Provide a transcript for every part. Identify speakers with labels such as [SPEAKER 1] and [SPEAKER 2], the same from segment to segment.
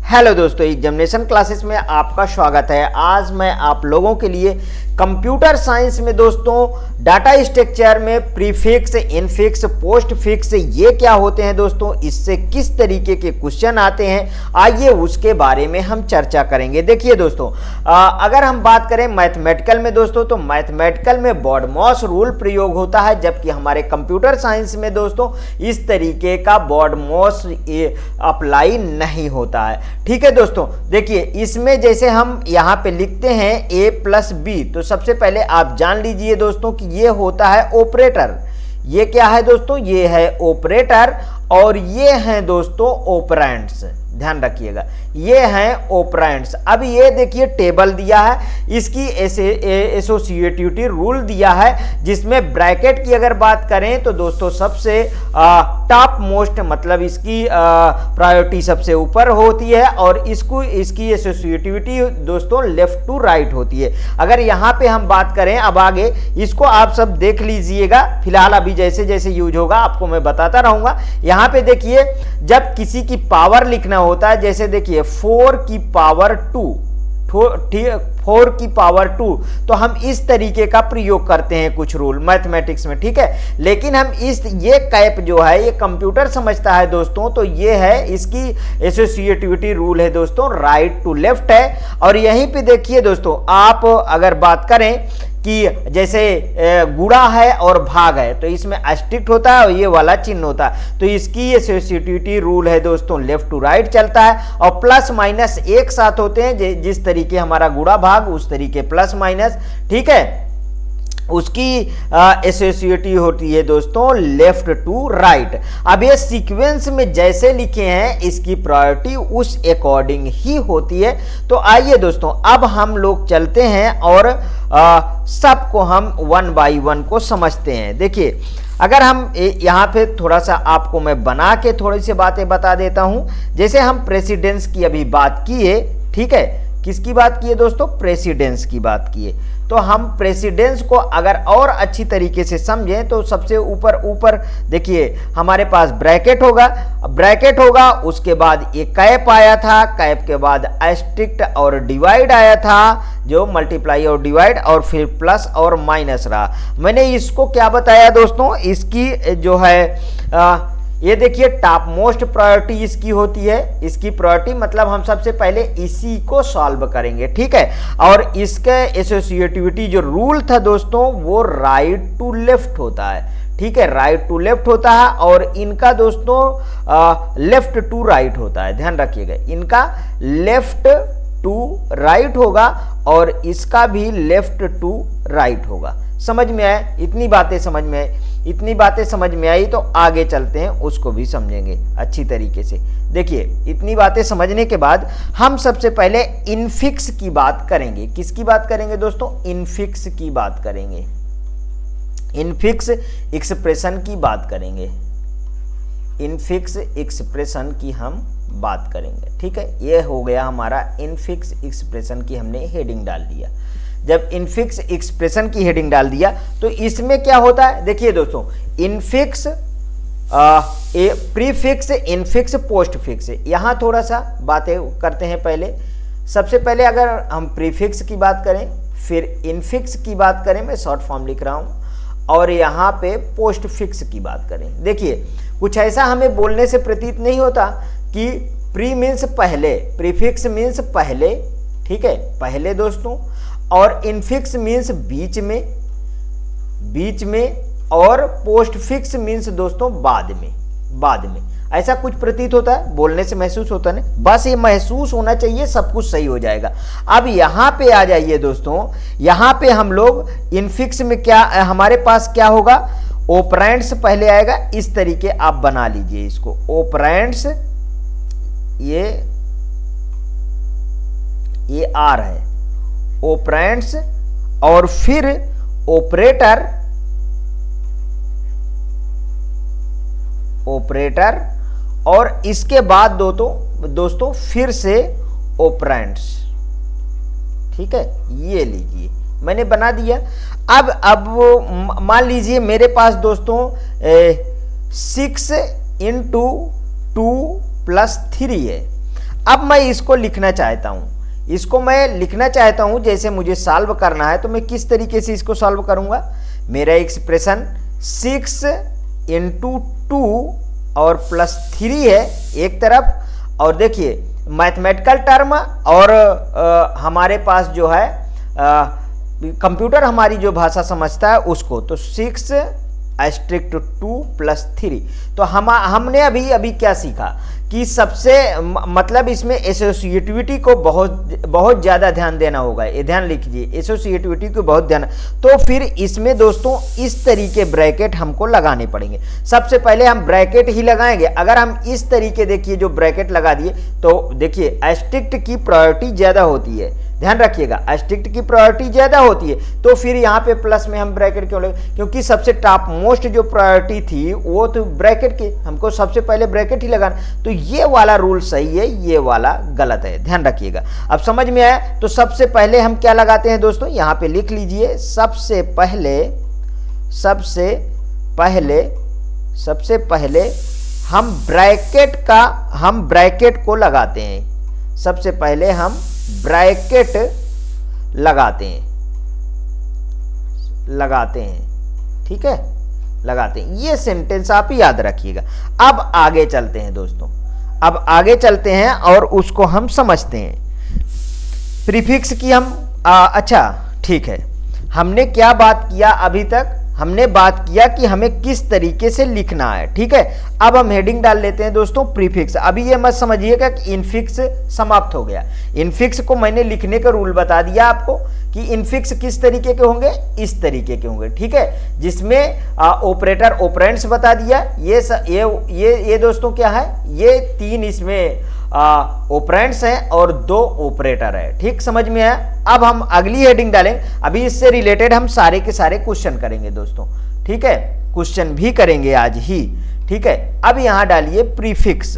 [SPEAKER 1] Hello दोस्तों, examination classes में आपका स्वागत है। आज मैं आप लोगों के लिए कंप्यूटर साइंस में दोस्तों डाटा स्ट्रक्चर में प्रीफिक्स, इनफिक्स, पोस्टफिक्स ये क्या होते हैं दोस्तों, इससे किस तरीके के क्वेश्चन आते हैं, आइए उसके बारे में हम चर्चा करेंगे। देखिए दोस्तों, अगर हम बात करें मैथमेटिकल में दोस्तों, तो मैथमेटिकल में बॉडमॉस रूल प्रयोग होता है, जबकि हमारे कंप्यूटर साइंस में दोस्तों इस तरीके का बॉडमॉस अप्लाई नहीं होता है। ठीक है दोस्तों, देखिए इसमें जैसे हम यहाँ पे लिखते हैं a प्लस बी, तो सबसे पहले आप जान लीजिए दोस्तों कि ये होता है ऑपरेटर। ये क्या है दोस्तों, ये है ऑपरेटर और ये हैं दोस्तों ऑपरेंड्स। ध्यान रखिएगा, ये हैं ऑपरेंड्स। अब ये देखिए टेबल दिया है, इसकी एसोसिएटिविटी रूल दिया है, जिसमें ब्रैकेट की अगर बात करें तो दोस्तों सबसे टॉप मोस्ट मतलब इसकी प्रायोरिटी सबसे ऊपर होती है और इसकी एसोसिएटिविटी दोस्तों लेफ्ट टू राइट होती है। अगर यहाँ पे हम बात करें अब आगे, इसको आप सब देख लीजिएगा, फिलहाल अभी जैसे जैसे यूज होगा आपको मैं बताता रहूंगा। यहाँ पे देखिए जब किसी की पावर लिखना होता है, जैसे देखिए 4 की पावर 2, 4 की पावर 2, तो हम इस तरीके का प्रयोग करते हैं कुछ रूल मैथमेटिक्स में। ठीक है, लेकिन हम ये कैप जो है ये कंप्यूटर समझता है दोस्तों, तो ये है इसकी एसोसिएटिविटी रूल है दोस्तों, राइट टू लेफ्ट है। और यहीं पे देखिए दोस्तों, आप अगर बात करें कि जैसे गुणा है और भाग है, तो इसमें अस्टिक्ट होता है और ये वाला चिन्ह होता है, तो इसकी एसोसिएटिविटी रूल है दोस्तों लेफ्ट टू राइट चलता है। और प्लस माइनस एक साथ होते हैं, जिस तरीके हमारा गुणा भाग उस तरीके प्लस माइनस। ठीक है, उसकी एसोसिएटिव होती है दोस्तों लेफ्ट टू राइट। अब ये सीक्वेंस में जैसे लिखे हैं इसकी प्रायोरिटी उस अकॉर्डिंग ही होती है। तो आइए दोस्तों अब हम लोग चलते हैं और सबको हम वन बाय वन को समझते हैं। देखिए अगर हम यहाँ पे थोड़ा सा आपको मैं बना के थोड़ी सी बातें बता देता हूँ। जैसे हम प्रेसिडेंस की अभी बात किए, ठीक है, किसकी बात की है दोस्तों, प्रेसिडेंस की बात की है। तो हम प्रेसिडेंस को अगर और अच्छी तरीके से समझें तो सबसे ऊपर देखिए हमारे पास ब्रैकेट होगा, उसके बाद ये कैप आया था, कैप के बाद एस्ट्रिक्ट और डिवाइड आया था, जो मल्टीप्लाई और डिवाइड, और फिर प्लस और माइनस रहा। मैंने इसको क्या बताया दोस्तों, इसकी जो है ये देखिए टॉप मोस्ट प्रायोरिटी इसकी होती है। इसकी प्रायोरिटी मतलब हम सबसे पहले इसी को सॉल्व करेंगे। ठीक है, और इसके एसोसिएटिविटी जो रूल था दोस्तों वो राइट टू लेफ्ट होता है। ठीक है, राइट टू लेफ्ट होता है और इनका दोस्तों लेफ्ट टू राइट होता है। ध्यान रखिएगा, इनका लेफ्ट टू राइट होगा और इसका भी लेफ्ट टू राइट होगा। समझ में आया? इतनी बातें समझ में आई तो आगे चलते हैं, उसको भी समझेंगे अच्छी तरीके से। देखिए इतनी बातें समझने के बाद हम सबसे पहले इनफिक्स की बात करेंगे। किसकी बात करेंगे दोस्तों, इनफिक्स की बात करेंगे। इनफिक्स एक्सप्रेशन की बात करेंगे। इनफिक्स एक्सप्रेशन की हम बात करेंगे। ठीक है, ये हो गया हमारा इनफिक्स एक्सप्रेशन की हमने हेडिंग डाल दिया। जब इनफिक्स एक्सप्रेशन की हेडिंग डाल दिया तो इसमें क्या होता है, देखिए दोस्तों, इनफिक्स, प्रीफिक्स, इनफिक्स, पोस्टफिक्स, यहां थोड़ा सा बातें करते हैं। पहले सबसे पहले अगर हम प्रीफिक्स की बात करें, फिर इनफिक्स की बात करें, मैं शॉर्ट फॉर्म लिख रहा हूं, और यहां पे पोस्टफिक्स की बात करें। देखिए कुछ ऐसा हमें बोलने से प्रतीत नहीं होता कि प्री मीन्स पहले, प्रीफिक्स मीन्स पहले, ठीक है, पहले दोस्तों, और इनफिक्स मीन्स बीच में, और पोस्टफिक्स मीन्स दोस्तों बाद में। ऐसा कुछ प्रतीत होता है, बोलने से महसूस होता है, बस ये महसूस होना चाहिए, सब कुछ सही हो जाएगा। अब यहाँ पे आ जाइए दोस्तों, यहाँ पे हम लोग इनफिक्स में क्या हमारे पास क्या होगा, ऑपरेंड्स पहले आएगा। इस तरीके आप बना लीजिए इसको, ऑपरेंड्स, ये आर है, ऑपरेंड्स, और फिर ऑपरेटर, और इसके बाद दोस्तों फिर से ऑपरेंड्स। ठीक है, ये लीजिए मैंने बना दिया। अब मान लीजिए मेरे पास दोस्तों 6 × 2 + 3 है। अब मैं इसको लिखना चाहता हूं, इसको मैं लिखना चाहता हूं, जैसे मुझे सॉल्व करना है तो मैं किस तरीके से इसको सॉल्व करूंगा। मेरा एक्सप्रेशन 6 × 2 और +3 है एक तरफ, और देखिए मैथमेटिकल टर्म और हमारे पास जो है कंप्यूटर हमारी जो भाषा समझता है उसको, तो 6 * 2 + 3। तो हमने अभी क्या सीखा कि सबसे मतलब इसमें एसोसिएटिविटी को बहुत ज़्यादा ध्यान देना होगा। ये ध्यान लिखिए, एसोसिएटिविटी को बहुत ध्यान। तो फिर इसमें दोस्तों इस तरीके ब्रैकेट हमको लगाने पड़ेंगे। सबसे पहले हम ब्रैकेट ही लगाएंगे। अगर हम इस तरीके देखिए जो ब्रैकेट लगा दिए तो देखिए एस्ट्रिक्ट की प्रायोरिटी ज़्यादा होती है, ध्यान रखिएगा, एस्ट्रिक्ट की प्रायोरिटी ज्यादा होती है। तो फिर यहाँ पे प्लस में हम ब्रैकेट क्यों लगे, क्योंकि सबसे टॉप मोस्ट जो प्रायोरिटी थी वो तो ब्रैकेट की, हमको सबसे पहले ब्रैकेट ही लगाना। तो ये वाला रूल सही है, ये वाला गलत है, ध्यान रखिएगा। अब समझ में आया। तो सबसे पहले हम क्या लगाते हैं दोस्तों, यहाँ पे लिख लीजिए, सबसे पहले हम ब्रैकेट को लगाते हैं। सबसे पहले हम ब्रैकेट लगाते हैं, ठीक है, लगाते हैं। ये सेंटेंस आप याद रखिएगा। अब आगे चलते हैं दोस्तों, अब आगे चलते हैं और उसको हम समझते हैं। प्रीफिक्स की हम अच्छा ठीक है, हमने क्या बात किया अभी तक, हमने बात किया कि हमें किस तरीके से लिखना है, ठीक है। अब हम हेडिंग डाल लेते हैं दोस्तों प्रीफिक्स। अभी ये मत समझिएगा कि इनफिक्स समाप्त हो गया। इनफिक्स को मैंने लिखने का रूल बता दिया आपको कि इनफिक्स किस तरीके के होंगे, इस तरीके के होंगे, ठीक है, जिसमें ऑपरेटर ऑपरेंड्स बता दिया। ये दोस्तों क्या है, ये 3 इसमें ऑपरेंड्स हैं और 2 ऑपरेटर है, ठीक, समझ में आया। अब हम अगली हेडिंग डालें। अभी इससे रिलेटेड हम सारे के सारे क्वेश्चन करेंगे दोस्तों, ठीक है, क्वेश्चन भी करेंगे आज ही, ठीक है। अब यहां डालिए प्रीफिक्स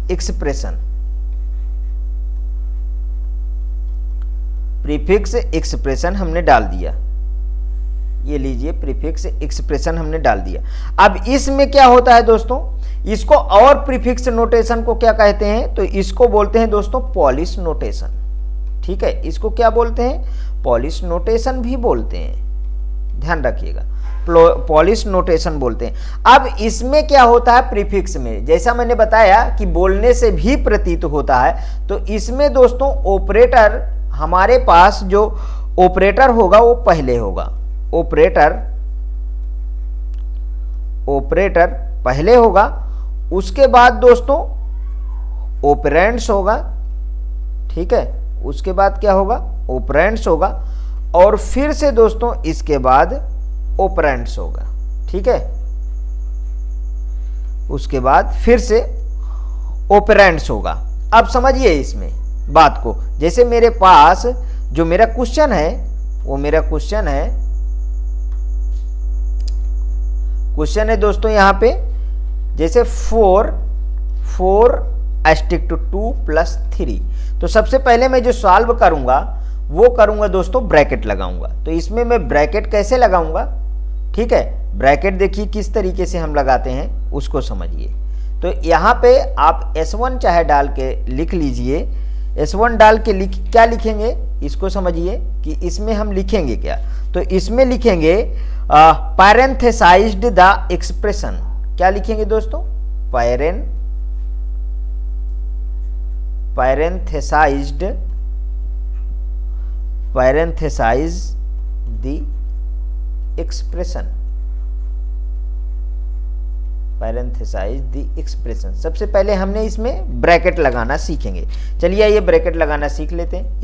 [SPEAKER 1] एक्सप्रेशन, प्रीफिक्स एक्सप्रेशन हमने डाल दिया। ये लीजिए प्रीफिक्स एक्सप्रेशन हमने डाल दिया। अब इसमें क्या होता है दोस्तों, इसको और प्रीफिक्स नोटेशन को क्या कहते हैं, तो इसको बोलते हैं दोस्तों पॉलिश नोटेशन, ठीक है। इसको क्या बोलते हैं, पॉलिश नोटेशन भी बोलते हैं, ध्यान रखिएगा, पॉलिश नोटेशन बोलते हैं। अब इसमें क्या होता है प्रीफिक्स में, जैसा मैंने बताया कि बोलने से भी प्रतीत होता है, तो इसमें दोस्तों ऑपरेटर, हमारे पास जो ऑपरेटर होगा वो पहले होगा, ऑपरेटर पहले होगा, उसके बाद दोस्तों ऑपरेंड्स होगा, ठीक है, उसके बाद क्या होगा, ऑपरेंड्स होगा, और फिर से दोस्तों इसके बाद ऑपरेंड्स होगा, ठीक है, उसके बाद फिर से ऑपरेंड्स होगा। अब समझिए इसमें बात को, जैसे मेरे पास जो मेरा क्वेश्चन है, वो मेरा क्वेश्चन है दोस्तों यहाँ पे, जैसे 4 * 2 + 3। तो सबसे पहले मैं जो सॉल्व करूंगा वो करूंगा दोस्तों ब्रैकेट लगाऊंगा। तो इसमें मैं ब्रैकेट कैसे लगाऊंगा, ठीक है, ब्रैकेट देखिए किस तरीके से हम लगाते हैं उसको समझिए। तो यहाँ पे आप S1 चाहे डाल के लिख लीजिए, S1 डाल के क्या लिखेंगे इसको समझिए कि इसमें हम लिखेंगे क्या। तो इसमें लिखेंगे पैरेंथेसाइज्ड द एक्सप्रेशन। क्या लिखेंगे दोस्तों, पैरेंथेसाइज द एक्सप्रेशन, पैरेंथेसाइज द एक्सप्रेशन। सबसे पहले हमने इसमें ब्रैकेट लगाना सीखेंगे। चलिए ये ब्रैकेट लगाना सीख लेते हैं।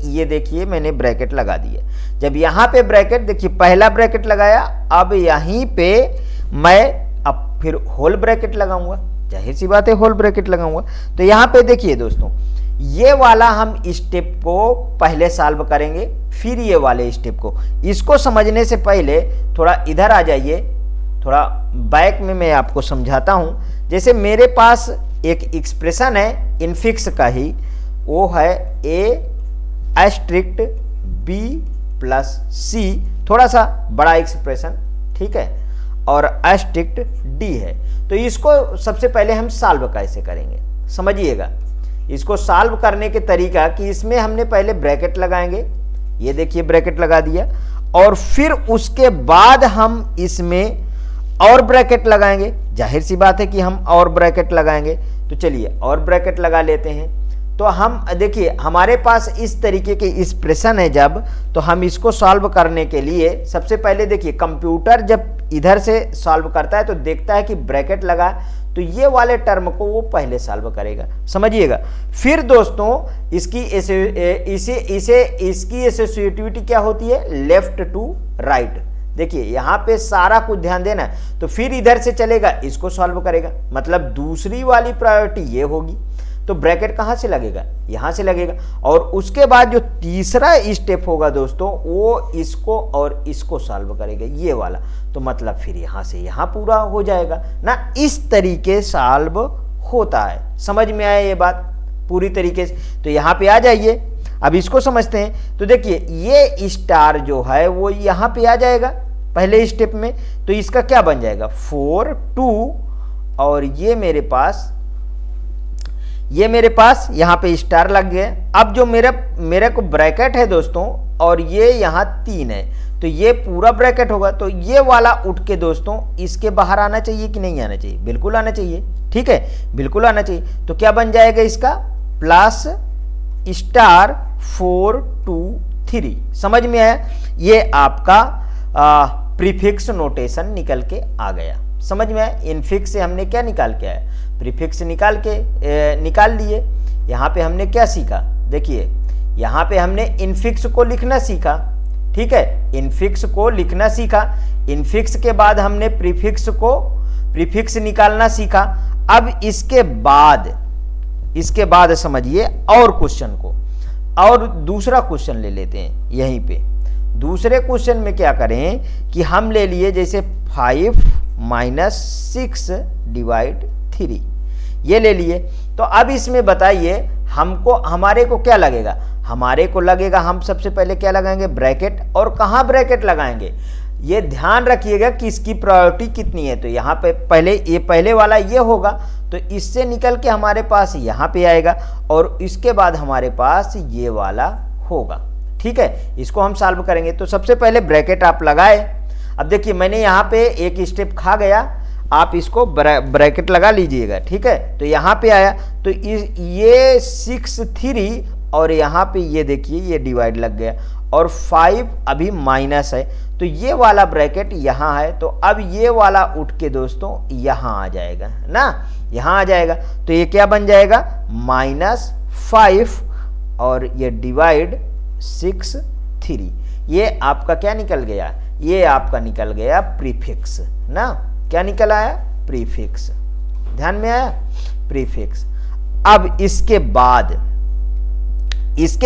[SPEAKER 1] ये देखिए मैंने ब्रैकेट लगा दिया। जब यहाँ पे ब्रैकेट देखिए, पहला ब्रैकेट लगाया, अब यहीं पे मैं अब फिर होल ब्रैकेट लगाऊंगा, जाहिर सी बात है होल ब्रैकेट लगाऊंगा। तो यहाँ पे देखिए दोस्तों, ये वाला हम स्टेप को पहले सॉल्व करेंगे, फिर ये वाले स्टेप को। इसको समझने से पहले थोड़ा इधर आ जाइए, थोड़ा बैक में मैं आपको समझाता हूं। जैसे मेरे पास एक एक्सप्रेशन है इनफिक्स का ही, वो है A*B + C, थोड़ा सा बड़ा एक्सप्रेशन, ठीक है, और A*D है। तो इसको सबसे पहले हम सॉल्व कैसे करेंगे, समझिएगा इसको सॉल्व करने के तरीका कि इसमें हमने पहले ब्रैकेट लगाएंगे, ये देखिए ब्रैकेट लगा दिया, और फिर उसके बाद हम इसमें और ब्रैकेट लगाएंगे। जाहिर सी बात है कि हम और ब्रैकेट लगाएंगे, तो चलिए और ब्रैकेट लगा लेते हैं। तो हम देखिए हमारे पास इस तरीके के एक्सप्रेशन है जब, तो हम इसको सॉल्व करने के लिए सबसे पहले देखिए कंप्यूटर जब इधर से सॉल्व करता है तो देखता है कि ब्रैकेट लगा, तो ये वाले टर्म को वो पहले सॉल्व करेगा, समझिएगा। फिर दोस्तों इसकी इसकी एसोसिएटिविटी क्या होती है, लेफ्ट टू राइट। देखिए यहाँ पे सारा कुछ ध्यान देना है, तो फिर इधर से चलेगा इसको सॉल्व करेगा, मतलब दूसरी वाली प्रायोरिटी ये होगी, तो ब्रैकेट कहाँ से लगेगा, यहाँ से लगेगा। और उसके बाद जो तीसरा स्टेप होगा दोस्तों वो इसको और इसको सॉल्व करेगा, ये वाला, तो मतलब फिर यहाँ से यहाँ पूरा हो जाएगा ना। इस तरीके सॉल्व होता है, समझ में आया ये बात पूरी तरीके से। तो यहाँ पे आ जाइए, अब इसको समझते हैं। तो देखिए ये स्टार जो है वो यहाँ पे आ जाएगा पहले स्टेप में, तो इसका क्या बन जाएगा 4 2, और ये मेरे पास यहाँ पे स्टार लग गया। अब जो मेरे को ब्रैकेट है दोस्तों, और ये यहाँ 3 है, तो ये पूरा ब्रैकेट होगा, तो ये वाला उठ के दोस्तों इसके बाहर आना चाहिए कि नहीं आना चाहिए, बिल्कुल आना चाहिए, ठीक है, बिल्कुल आना चाहिए। तो क्या बन जाएगा इसका प्लस स्टार 4 2 3, समझ में आया। ये आपका प्रीफिक्स नोटेशन निकल के आ गया, समझ में आया। इनफिक्स से हमने क्या निकाल के आया, प्रीफिक्स निकाल लिए। यहाँ पे हमने क्या सीखा, देखिए यहाँ पे हमने इनफिक्स को लिखना सीखा, ठीक है, इनफिक्स को लिखना सीखा। इनफिक्स के बाद हमने प्रीफिक्स निकालना सीखा। अब इसके बाद समझिए और क्वेश्चन को, और दूसरा क्वेश्चन ले लेते हैं। यहीं पे दूसरे क्वेश्चन में क्या करें कि हम ले लिए जैसे 5 - 6 / 3, ये ले लिए। तो अब इसमें बताइए हमारे को क्या लगेगा, हमारे को लगेगा हम सबसे पहले क्या लगाएंगे, ब्रैकेट। और कहाँ ब्रैकेट लगाएंगे, ये ध्यान रखिएगा कि इसकी प्रायोरिटी कितनी है। तो यहाँ पे पहले वाला ये होगा, तो इससे निकल के हमारे पास यहाँ पे आएगा, और इसके बाद हमारे पास ये वाला होगा, ठीक है। इसको हम सॉल्व करेंगे। तो सबसे पहले ब्रैकेट आप लगाए। अब देखिए मैंने यहाँ पे एक स्टेप खा गया, आप इसको ब्रैकेट लगा लीजिएगा, ठीक है। तो यहाँ पे आया, तो ये 6 3, और यहाँ पे ये देखिए ये डिवाइड लग गया, और 5 अभी माइनस है, तो ये वाला ब्रैकेट यहाँ है। तो अब ये वाला उठ के दोस्तों यहाँ आ जाएगा ना, यहाँ आ जाएगा। तो ये क्या बन जाएगा -5, और ये डिवाइड 6 3। ये आपका क्या निकल गया, ये आपका निकल गया प्रीफिक्स ना। क्या निकल आया, प्रीफिक्स, ध्यान में आया, प्रीफिक्स। अब इसके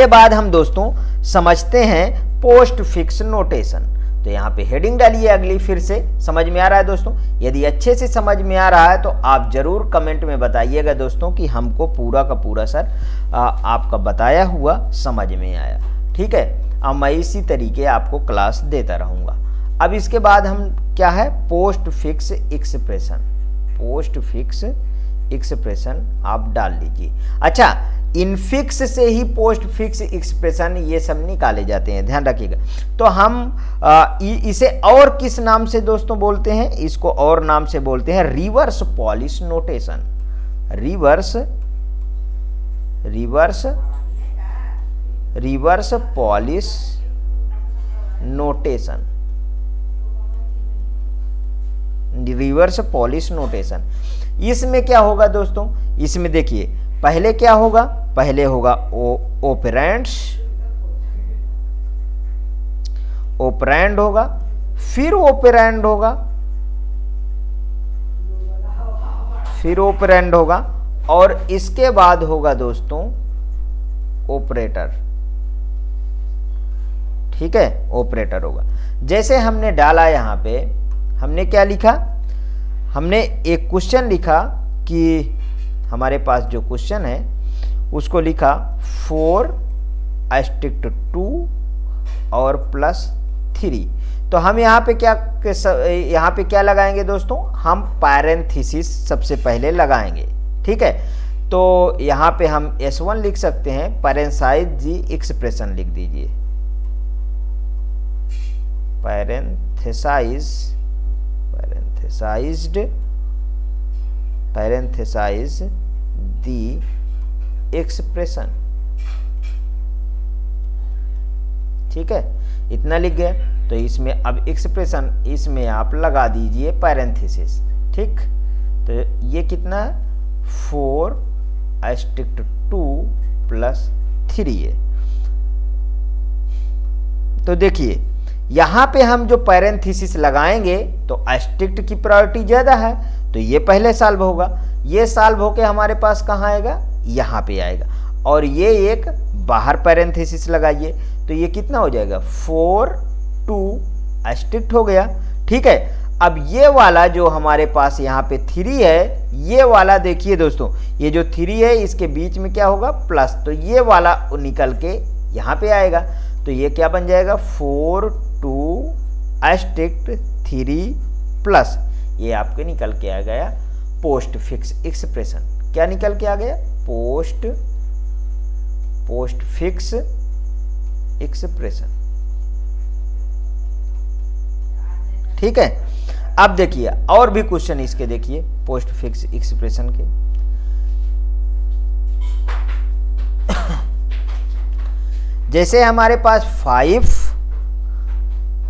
[SPEAKER 1] बाद हम दोस्तों समझते हैं पोस्ट फिक्स नोटेशन। तो यहाँ पे हेडिंग डालिए अगली, फिर से समझ में आ रहा है दोस्तों। यदि अच्छे से समझ में आ रहा है तो आप जरूर कमेंट में बताइएगा दोस्तों कि हमको पूरा का पूरा सर आपका बताया हुआ समझ में आया, ठीक है। अब मैं इसी तरीके आपको क्लास देता रहूँगा। अब इसके बाद हम क्या है, पोस्ट फिक्स एक्सप्रेशन आप डाल लीजिए। अच्छा, इनफिक्स से ही पोस्ट फिक्स एक्सप्रेशन ये सब निकाले जाते हैं, ध्यान रखिएगा। तो हम इसे और किस नाम से दोस्तों बोलते हैं, इसको और नाम से बोलते हैं reverse polish notation. Reverse polish notation, reverse polish notation. इसमें क्या होगा दोस्तों, इसमें देखिए पहले क्या होगा, पहले होगा ऑपरेंड होगा, फिर ऑपरेंड होगा, और इसके बाद होगा दोस्तों ऑपरेटर, ठीक है, ऑपरेटर होगा। जैसे हमने डाला यहाँ पे, हमने क्या लिखा, हमने एक क्वेश्चन लिखा कि हमारे पास जो क्वेश्चन है उसको लिखा 4*2 और +3। तो हम यहाँ पे क्या लगाएंगे दोस्तों, हम पैरेंथेसिस सबसे पहले लगाएंगे, ठीक है। तो यहाँ पे हम S1 लिख सकते हैं, पैरेंथेसाइज एक्सप्रेशन लिख दीजिए, पैरेंथेसाइज दी एक्सप्रेशन। ठीक है, इतना लिख गया। तो इसमें अब एक्सप्रेशन इसमें आप लगा दीजिए पैरेंथेसिस। ठीक, तो ये कितना है 4/2 + 3 है। तो देखिए यहां पे हम जो पैरेंथेसिस लगाएंगे तो अस्ट्रिक्ट की प्रायोरिटी ज्यादा है, तो ये पहले सॉल्व होगा। ये सॉल्व होके हमारे पास कहाँ आएगा, यहाँ पे आएगा। और ये एक बाहर पैरेंथेसिस लगाइए, तो ये कितना हो जाएगा 4/2 अस्ट्रिक्ट हो गया। ठीक है, अब ये वाला जो हमारे पास यहाँ पे 3 है, ये वाला देखिए दोस्तों, ये जो 3 है इसके बीच में क्या होगा प्लस, तो ये वाला निकल के यहाँ पे आएगा। तो ये क्या बन जाएगा 4/2 अस्ट्रिक्ट 3 प्लस, ये आपके निकल के आ गया पोस्ट फिक्स एक्सप्रेशन। क्या निकल के आ गया, पोस्ट फिक्स एक्सप्रेशन। ठीक है, अब देखिए और भी क्वेश्चन इसके देखिए पोस्ट फिक्स एक्सप्रेशन के। जैसे हमारे पास 5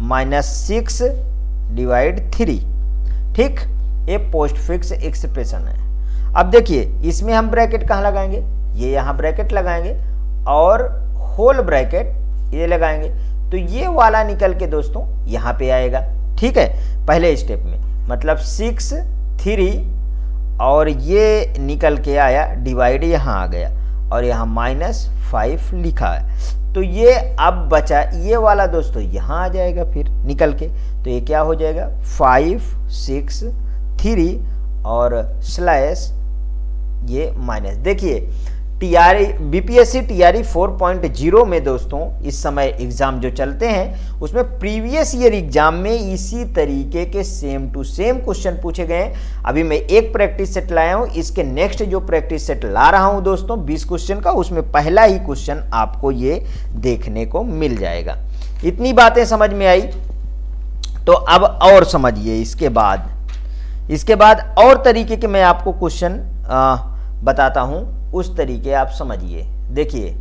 [SPEAKER 1] - 6 / 3। ठीक, ये पोस्ट फिक्स एक्सप्रेशन है। अब देखिए इसमें हम ब्रैकेट कहाँ लगाएंगे, ये यहाँ ब्रैकेट लगाएंगे और होल ब्रैकेट ये लगाएंगे, तो ये वाला निकल के दोस्तों यहाँ पे आएगा। ठीक है, पहले स्टेप में मतलब 6 3 और ये निकल के आया डिवाइड यहाँ आ गया और यहाँ -5 लिखा है, तो ये अब बचा ये वाला दोस्तों यहाँ आ जाएगा फिर निकल के, तो ये क्या हो जाएगा 5 6 3 और स्लैश ये माइनस। देखिए बीपीएससी टीआरई 4.0 में दोस्तों इस समय एग्जाम जो चलते हैं उसमें प्रीवियस ईयर एग्जाम में इसी तरीके के सेम टू सेम क्वेश्चन पूछे गए हैं। अभी मैं एक प्रैक्टिस सेट लाया हूं, इसके नेक्स्ट जो प्रैक्टिस सेट ला रहा हूं दोस्तों 20 क्वेश्चन का, उसमें पहला ही क्वेश्चन आपको ये देखने को मिल जाएगा। इतनी बातें समझ में आई, तो अब और समझिए इसके बाद और तरीके के मैं आपको क्वेश्चन बताता हूं, उस तरीके आप समझिए। देखिए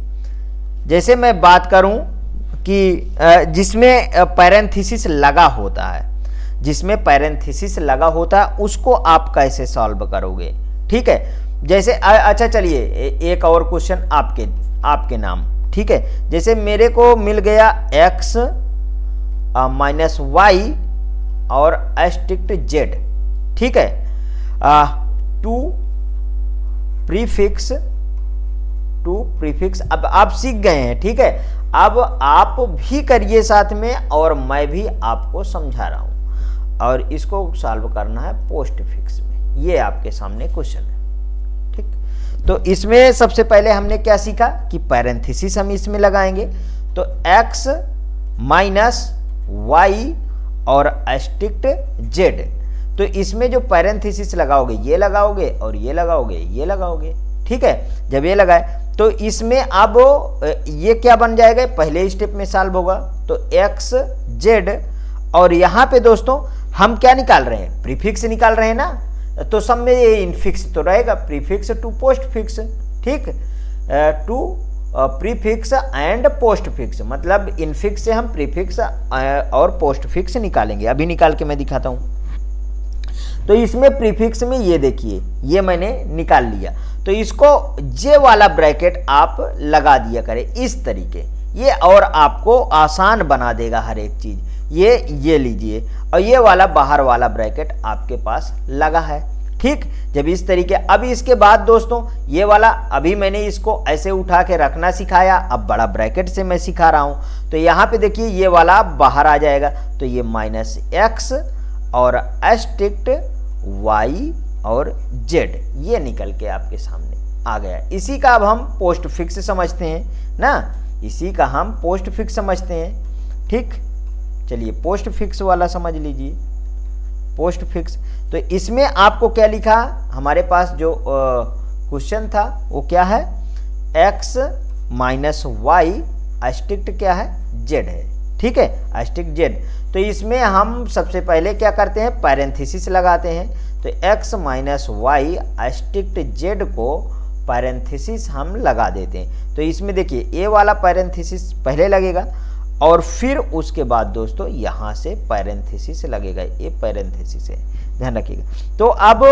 [SPEAKER 1] जैसे मैं बात करूं कि जिसमें पैरेंथेसिस लगा होता है, उसको आप कैसे सॉल्व करोगे। ठीक है, जैसे अच्छा चलिए एक और क्वेश्चन आपके नाम। ठीक है, जैसे मेरे को मिल गया x - y और अस्ट्रिक्ट z। ठीक है, टू प्रीफिक्स अब आप सीख गए हैं। ठीक है, अब आप भी करिए साथ में और मैं भी आपको समझा रहा हूं, और इसको सॉल्व करना है पोस्ट फिक्स में। ये आपके सामने क्वेश्चन है। ठीक, तो इसमें सबसे पहले हमने क्या सीखा कि पैरेंथेसिस हम इसमें लगाएंगे, तो x - y और अस्ट्रिक्ट z। तो इसमें जो पैरेंथेसिस लगाओगे ये लगाओगे और ये लगाओगे। ठीक है, जब ये लगाए तो इसमें अब ये क्या बन जाएगा, पहले स्टेप में सॉल्व होगा, तो x z और यहाँ पे दोस्तों हम क्या निकाल रहे हैं, प्रीफिक्स निकाल रहे हैं ना, तो सब में ये इनफिक्स तो रहेगा, प्रीफिक्स टू पोस्ट फिक्स। ठीक, to prefix and postfix, मतलब इनफिक्स से हम प्रीफिक्स और पोस्ट फिक्स निकालेंगे। अभी निकाल के मैं दिखाता हूँ। तो इसमें प्रीफिक्स में ये देखिए ये मैंने निकाल लिया, तो इसको जे वाला ब्रैकेट आप लगा दिया करें इस तरीके, ये और आपको आसान बना देगा हर एक चीज। ये लीजिए और ये वाला बाहर वाला ब्रैकेट आपके पास लगा है। ठीक, जब इस तरीके, अब इसके बाद दोस्तों ये वाला अभी मैंने इसको ऐसे उठा के रखना सिखाया, अब बड़ा ब्रैकेट से मैं सिखा रहा हूं, तो यहाँ पे देखिए ये वाला बाहर आ जाएगा, तो ये -x और अस्ट्रिक्ट y और z ये निकल के आपके सामने आ गया। इसी का अब हम पोस्ट फिक्स समझते हैं ना, इसी का हम पोस्ट फिक्स समझते हैं। ठीक, चलिए पोस्ट फिक्स वाला समझ लीजिए। पोस्ट फिक्स, तो इसमें आपको क्या लिखा, हमारे पास जो क्वेश्चन था वो क्या है, x माइनस वाई अस्टिक्ट क्या है, z है। ठीक है, अस्टिक्ट z। तो इसमें हम सबसे पहले क्या करते हैं, पैरेंथेसिस लगाते हैं। तो x माइनस वाई अस्टिक्ट z को पैरेंथेसिस हम लगा देते हैं। तो इसमें देखिए ए वाला पैरेंथेसिस पहले लगेगा और फिर उसके बाद दोस्तों यहाँ से पैरेंथेसिस लगेगा, ये पैरेंथेसिस है, ध्यान रखिएगा। तो अब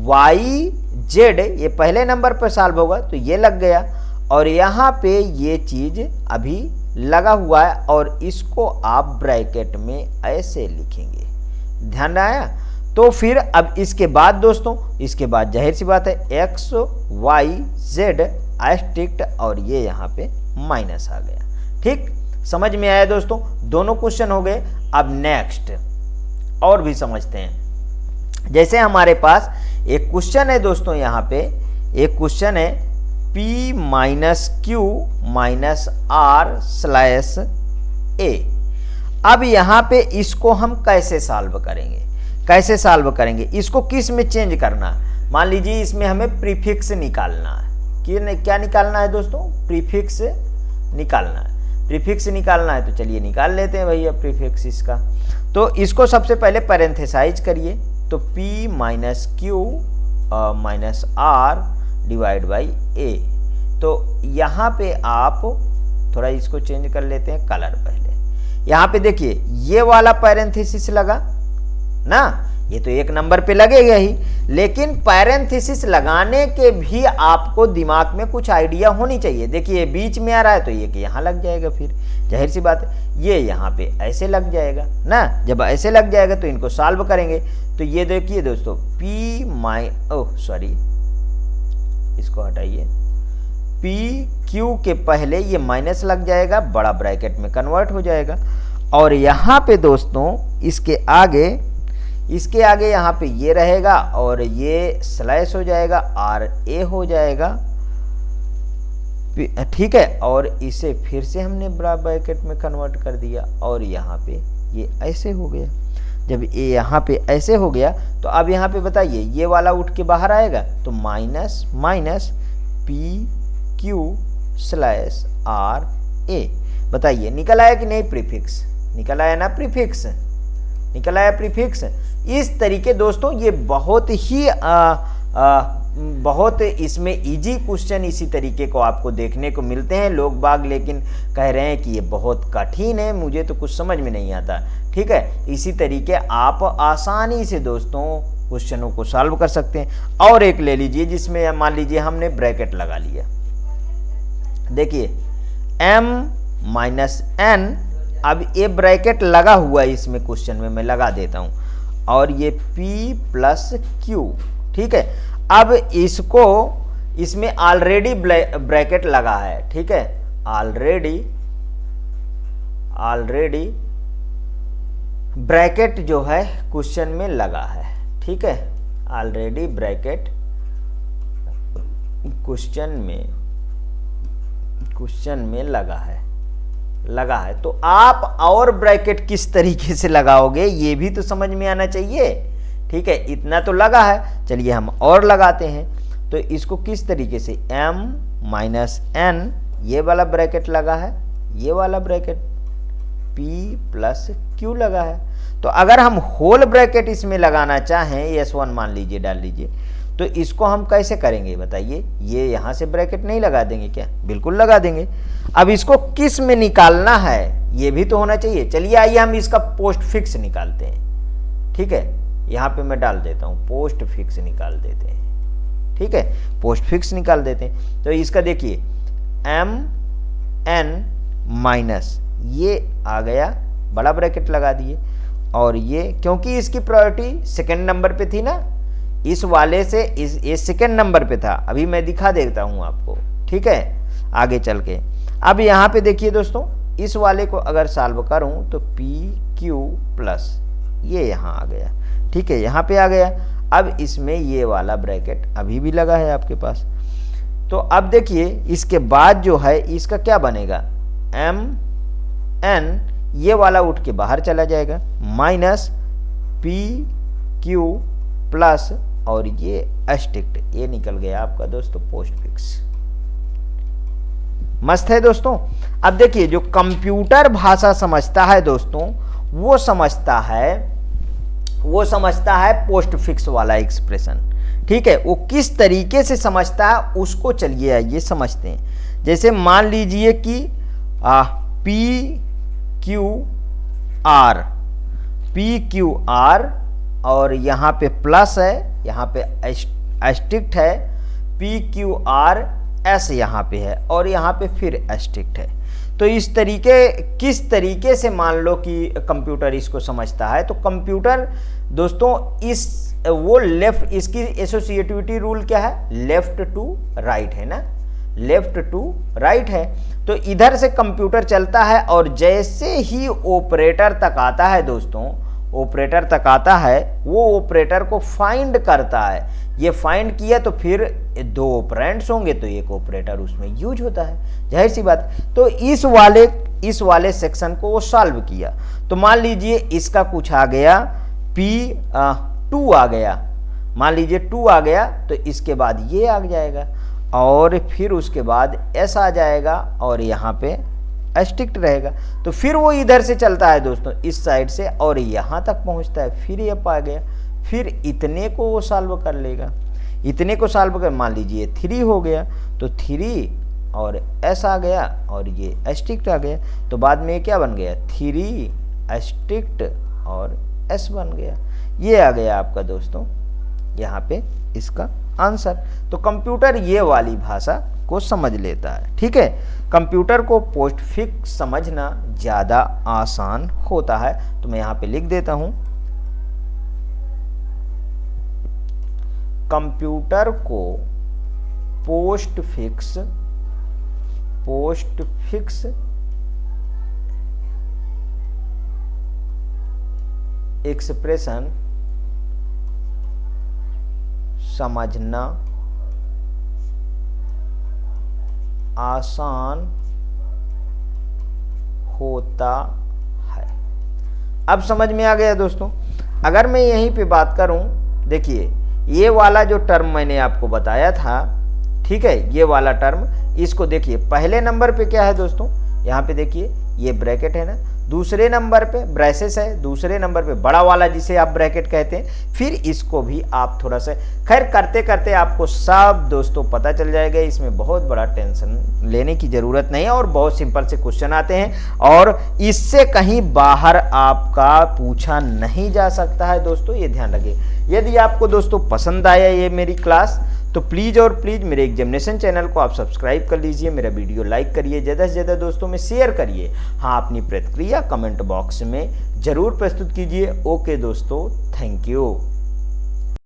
[SPEAKER 1] वाई जेड ये पहले नंबर पर सॉल्व होगा तो ये लग गया, और यहाँ पे ये चीज अभी लगा हुआ है और इसको आप ब्रैकेट में ऐसे लिखेंगे, ध्यान आया। तो फिर अब इसके बाद दोस्तों, इसके बाद जाहिर सी बात है एक्स वाई जेड अस्टिक्ट और ये यहाँ पे माइनस आ गया। ठीक, समझ में आया दोस्तों, दोनों क्वेश्चन हो गए। अब नेक्स्ट और भी समझते हैं। जैसे हमारे पास एक क्वेश्चन है दोस्तों, यहाँ पे एक क्वेश्चन है p minus q minus are slash A. अब यहाँ पे इसको हम कैसे सॉल्व करेंगे, कैसे सॉल्व करेंगे, इसको किस में चेंज करना है। मान लीजिए इसमें हमें प्रीफिक्स निकालना है, क्या निकालना है दोस्तों, प्रीफिक्स निकालना है। प्रीफिक्स निकालना है तो चलिए निकाल लेते हैं भैया प्रीफिक्स इसका। तो इसको सबसे पहले पैरेंथेसाइज करिए, तो p minus q minus r divide by a. तो यहाँ पे आप थोड़ा इसको चेंज कर लेते हैं कलर पहले। यहाँ पे देखिए ये वाला पैरेंथेसिस लगा ना, ये तो एक नंबर पे लगेगा ही, लेकिन पैरेंथेसिस लगाने के भी आपको दिमाग में कुछ आइडिया होनी चाहिए। देखिए बीच में आ रहा है तो ये कि यहाँ लग जाएगा, फिर जाहिर सी बात है ये यहाँ पे ऐसे लग जाएगा ना। जब ऐसे लग जाएगा तो इनको सॉल्व करेंगे। तो ये देखिए दोस्तों इसको हटाइए, पी क्यू के पहले ये माइनस लग जाएगा, बड़ा ब्रैकेट में कन्वर्ट हो जाएगा, और यहाँ पे दोस्तों इसके आगे यहाँ पे ये रहेगा और ये स्लैश हो जाएगा, आर ए हो जाएगा। ठीक है, और इसे फिर से हमने बड़ा ब्रैकेट में कन्वर्ट कर दिया और यहाँ पे ये ऐसे हो गया। जब ये यहाँ पे ऐसे हो गया तो अब यहाँ पे बताइए ये वाला उठ के बाहर आएगा, तो minus minus p q slash r a. बताइए निकल आया कि नहीं प्रीफिक्स, निकल आया ना प्रीफिक्स, निकल आया प्रीफिक्स। इस तरीके दोस्तों ये बहुत ही बहुत इसमें इजी क्वेश्चन इसी तरीके को आपको देखने को मिलते हैं। लोग बाग लेकिन कह रहे हैं कि ये बहुत कठिन है, मुझे तो कुछ समझ में नहीं आता। ठीक है, इसी तरीके आप आसानी से दोस्तों क्वेश्चनों को सॉल्व कर सकते हैं। और एक ले लीजिए जिसमें मान लीजिए हमने ब्रैकेट लगा लिया, देखिए m माइनस n, अब ये ब्रैकेट लगा हुआ है इसमें क्वेश्चन में, मैं लगा देता हूं, और ये p प्लस क्यू। ठीक है, अब इसको इसमें ऑलरेडी ब्रैकेट लगा है। ठीक है, ऑलरेडी ब्रैकेट जो है क्वेश्चन में लगा है। ठीक है, ऑलरेडी ब्रैकेट क्वेश्चन में लगा है। तो आप और ब्रैकेट किस तरीके से लगाओगे ये भी तो समझ में आना चाहिए। ठीक है, इतना तो लगा है, चलिए हम और लगाते हैं। तो इसको किस तरीके से, m माइनस n, ये वाला ब्रैकेट लगा है, ये वाला ब्रैकेट p प्लस q लगा है। तो अगर हम होल ब्रैकेट इसमें लगाना चाहें, s1 मान लीजिए, डाल लीजिए, तो इसको हम कैसे करेंगे बताइए। ये यहां से ब्रैकेट नहीं लगा देंगे क्या, बिल्कुल लगा देंगे। अब इसको किस में निकालना है ये भी तो होना चाहिए। चलिए आइए हम इसका पोस्ट फिक्स निकालते हैं। ठीक है, यहाँ पे मैं डाल देता हूँ पोस्ट फिक्स निकाल देते हैं। ठीक है, पोस्ट फिक्स निकाल देते हैं। तो इसका देखिए m n माइनस ये आ गया, बड़ा ब्रैकेट लगा दिए, और ये क्योंकि इसकी प्रायोरिटी सेकंड नंबर पे थी ना, इस वाले से ये सेकंड नंबर पे था। अभी मैं दिखा देता हूँ आपको। ठीक है, आगे चल के अब यहाँ पे देखिए दोस्तों, इस वाले को अगर सॉल्व करूँ तो पी क्यू प्लस ये यहाँ आ गया। ठीक है, यहाँ पे आ गया। अब इसमें ये वाला ब्रैकेट अभी भी लगा है आपके पास। तो अब देखिए इसके बाद जो है इसका क्या बनेगा, m n, ये वाला उठ के बाहर चला जाएगा, माइनस पी क्यू प्लस और ये अस्टिक्ट, ये निकल गया आपका दोस्तों पोस्ट फिक्स। मस्त है दोस्तों। अब देखिए जो कंप्यूटर भाषा समझता है दोस्तों, वो समझता है पोस्ट फिक्स वाला एक्सप्रेशन। ठीक है, वो किस तरीके से समझता है उसको चलिए आइए समझते हैं। जैसे मान लीजिए कि PQR और यहाँ पे प्लस है, यहाँ पे अस्टिक्ट है, PQRS यहाँ पे है और यहाँ पे फिर अस्टिक्ट है। तो किस तरीके से मान लो कि कंप्यूटर इसको समझता है। तो कंप्यूटर दोस्तों वो लेफ्ट, इसकी एसोसिएटिविटी रूल क्या है, लेफ्ट टू राइट है ना, लेफ्ट टू राइट है। तो इधर से कंप्यूटर चलता है और जैसे ही ऑपरेटर तक आता है दोस्तों, ऑपरेटर तक आता है, वो ऑपरेटर को फाइंड करता है। ये फाइंड किया तो फिर दो ऑपरेंड्स होंगे तो एक ऑपरेटर उसमें यूज होता है, जाहिर सी बात। तो इस वाले सेक्शन को वो सॉल्व किया। तो मान लीजिए इसका कुछ आ गया, P2 आ गया, मान लीजिए 2 आ गया, तो इसके बाद ये आ जाएगा और फिर उसके बाद S आ जाएगा और यहाँ पे अस्टिक्ट रहेगा। तो फिर वो इधर से चलता है दोस्तों इस साइड से और यहाँ तक पहुँचता है, फिर ये पा गया, फिर इतने को वो सॉल्व कर लेगा। इतने को सॉल्व कर, मान लीजिए 3 हो गया तो 3 और S आ गया और ये अस्टिक्ट आ गया। तो बाद में ये क्या बन गया, 3 अस्टिक्ट और S बन गया। ये आ गया आपका दोस्तों यहाँ पे इसका आंसर। तो कंप्यूटर ये वाली भाषा को समझ लेता है। ठीक है, कंप्यूटर को पोस्ट फिक्स समझना ज़्यादा आसान होता है। तो मैं यहाँ पे लिख देता हूँ, कंप्यूटर को पोस्ट फिक्स एक्सप्रेशन समझना आसान होता है। अब समझ में आ गया दोस्तों। अगर मैं यहीं पे बात करूं, देखिए ये वाला जो टर्म मैंने आपको बताया था, ठीक है, ये वाला टर्म, इसको देखिए पहले नंबर पे क्या है दोस्तों, यहाँ पे देखिए ये ब्रैकेट है ना, दूसरे नंबर पे ब्रेसेस है, दूसरे नंबर पे बड़ा वाला जिसे आप ब्रैकेट कहते हैं। फिर इसको भी आप थोड़ा सा, खैर करते करते आपको सब दोस्तों पता चल जाएगा। इसमें बहुत बड़ा टेंशन लेने की ज़रूरत नहीं है और बहुत सिंपल से क्वेश्चन आते हैं और इससे कहीं बाहर आपका पूछा नहीं जा सकता है दोस्तों, ये ध्यान रखिए। यदि आपको दोस्तों पसंद आया ये मेरी क्लास, तो प्लीज़ और प्लीज़ मेरे एग्जामिनेशन चैनल को आप सब्सक्राइब कर लीजिए, मेरा वीडियो लाइक करिए, ज़्यादा से ज़्यादा दोस्तों में शेयर करिए। हाँ, अपनी प्रतिक्रिया कमेंट बॉक्स में ज़रूर प्रस्तुत कीजिए। ओके दोस्तों, थैंक यू।